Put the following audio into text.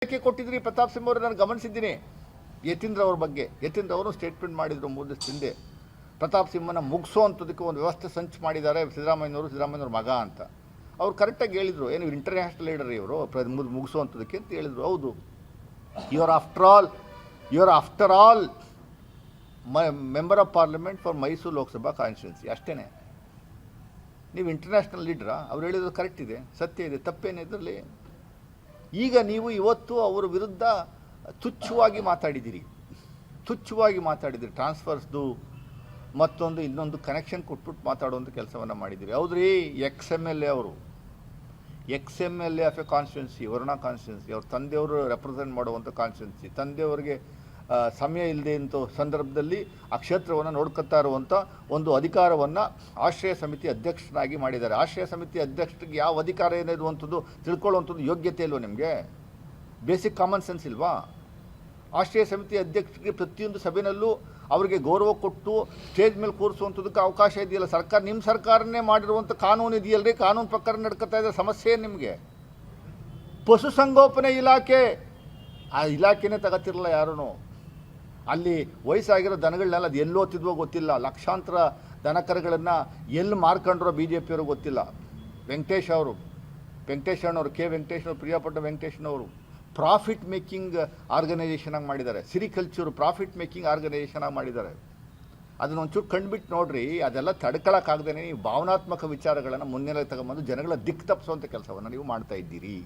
ಕೊಟ್ಟಿದ್ರಿ ಪ್ರತಾಪ್ ಸಿಂಹ ಅವರು ನಾನು ಗಮನಿಸಿದ್ದೀನಿ. ಯತೀಂದ್ರ ಅವ್ರ ಬಗ್ಗೆ ಯತೀಂದ್ರ ಅವರು ಸ್ಟೇಟ್ಮೆಂಟ್ ಮಾಡಿದರು 3 ದಿವಸ ಹಿಂದೆ. ಪ್ರತಾಪ್ ಸಿಂಹನ ಮುಗಿಸೋವಂಥದಕ್ಕೆ ಒಂದು ವ್ಯವಸ್ಥೆ ಸಂಚು ಮಾಡಿದ್ದಾರೆ ಸಿದ್ದರಾಮಯ್ಯನವ್ರ ಮಗ ಅಂತ. ಅವ್ರು ಕರೆಕ್ಟಾಗಿ ಹೇಳಿದರು, ಏನು ಇಂಟರ್ನ್ಯಾಷನಲ್ ಲೀಡರ್ ಇವರು ಮುಗಿಸೋವಂಥದಕ್ಕೆ ಅಂತ ಹೇಳಿದರು. ಹೌದು, you are after all member of parliament for Mysuru Lok Sabha constituency, ಅಷ್ಟೇ. ನೀವು ಇಂಟರ್ನ್ಯಾಷನಲ್ ಲೀಡ್ರಾ? ಅವ್ರು ಹೇಳಿದ್ರು ಕರೆಕ್ಟ್ ಇದೆ, ಸತ್ಯ ಇದೆ, ತಪ್ಪೇನು ಇದರಲ್ಲಿ. ಈಗ ನೀವು ಇವತ್ತು ಅವರ ವಿರುದ್ಧ ತುಚ್ಛವಾಗಿ ಮಾತಾಡಿದ್ದೀರಿ. ಟ್ರಾನ್ಸ್ಫರ್ಸ್ದು ಮತ್ತೊಂದು ಇನ್ನೊಂದು ಕನೆಕ್ಷನ್ ಕೊಟ್ಬಿಟ್ಟು ಮಾತಾಡುವಂಥ ಕೆಲಸವನ್ನು ಮಾಡಿದ್ದೀರಿ. ಹೌದ್ರಿ, X M L A of A constituency, Varuna constituency, ಅವ್ರ ತಂದೆಯವರು ರೆಪ್ರೆಸೆಂಟ್ ಮಾಡುವಂಥ ಕಾನ್ಸ್ಟಿಟ್ಯೂನ್ಸಿ, ತಂದೆಯವರಿಗೆ ಸಮಯ ಇಲ್ಲದೆ ಇಂಥ ಸಂದರ್ಭದಲ್ಲಿ ಆ ಕ್ಷೇತ್ರವನ್ನು ನೋಡ್ಕೊತಾ ಇರುವಂಥ ಒಂದು ಅಧಿಕಾರವನ್ನು ಆಶ್ರಯ ಸಮಿತಿ ಅಧ್ಯಕ್ಷರಾಗಿ ಮಾಡಿದ್ದಾರೆ. ಆಶ್ರಯ ಸಮಿತಿ ಅಧ್ಯಕ್ಷರಿಗೆ ಯಾವ ಅಧಿಕಾರ ಏನಿರುವಂಥದ್ದು ತಿಳ್ಕೊಳ್ಳುವಂಥದ್ದು ಯೋಗ್ಯತೆ ಇಲ್ವ ನಿಮಗೆ? ಬೇಸಿಕ್ ಕಾಮನ್ ಸೆನ್ಸ್ ಇಲ್ವಾ? ಆಶ್ರಯ ಸಮಿತಿ ಅಧ್ಯಕ್ಷರಿಗೆ ಪ್ರತಿಯೊಂದು ಸಭೆಯಲ್ಲೂ ಅವರಿಗೆ ಗೌರವ ಕೊಟ್ಟು ಸ್ಟೇಜ್ ಮೇಲೆ ಕೂರಿಸುವಂಥದ್ದಕ್ಕೆ ಅವಕಾಶ ಇದೆಯಲ್ಲ. ಸರ್ಕಾರ, ನಿಮ್ಮ ಸರ್ಕಾರನೇ ಮಾಡಿರುವಂಥ ಕಾನೂನು ಇದೆಯಲ್ರಿ, ಕಾನೂನು ಪ್ರಕಾರ ನಡ್ಕೊತಾ ಇದ್ದರೆ ಸಮಸ್ಯೆ ನಿಮಗೆ. ಪಶುಸಂಗೋಪನೆ ಇಲಾಖೆ, ಆ ಇಲಾಖೆನೇ ತಗೋತಿರಲ್ಲ ಯಾರೂ. ಅಲ್ಲಿ ವಯಸ್ಸಾಗಿರೋ ದನಗಳನ್ನೆಲ್ಲ ಅದು ಎಲ್ಲಿ ಓದ್ತಿದ್ವೋ ಗೊತ್ತಿಲ್ಲ. ಲಕ್ಷಾಂತರ ದನಕರುಗಳನ್ನು ಎಲ್ಲಿ ಮಾರ್ಕೊಂಡ್ರೋ ಬಿ ಜೆ ಪಿಯವರು ಗೊತ್ತಿಲ್ಲ. ವೆಂಕಟೇಶಣ್ಣವರು, ಕೆ ವೆಂಕಟೇಶ್ನವರು, ಪ್ರಿಯಾಪಟ್ಟ ವೆಂಕಟೇಶ್ನವರು ಪ್ರಾಫಿಟ್ ಮೇಕಿಂಗ್ ಆರ್ಗನೈಸೇಷನ್ ಆಗಿ ಮಾಡಿದ್ದಾರೆ. ಸಿರಿಕಲ್ಚರ್ ಪ್ರಾಫಿಟ್ ಮೇಕಿಂಗ್ ಆರ್ಗನೈಸೇಷನ್ ಆಗಿ ಮಾಡಿದ್ದಾರೆ. ಅದನ್ನ ಒಂಚೂರು ಕಂಡುಬಿಟ್ಟು ನೋಡ್ರಿ. ಅದೆಲ್ಲ ತಡ್ಕೊಳ್ಳೋಕ್ಕಾಗ್ದೇ ನೀವು ಭಾವನಾತ್ಮಕ ವಿಚಾರಗಳನ್ನು ಮುನ್ನೆಲೆ ತಗೊಂಬಂದು ಜನಗಳ ದಿಕ್ಕು ತಪ್ಪಿಸುವಂಥ ಕೆಲಸವನ್ನು ನೀವು ಮಾಡ್ತಾ ಇದ್ದೀರಿ.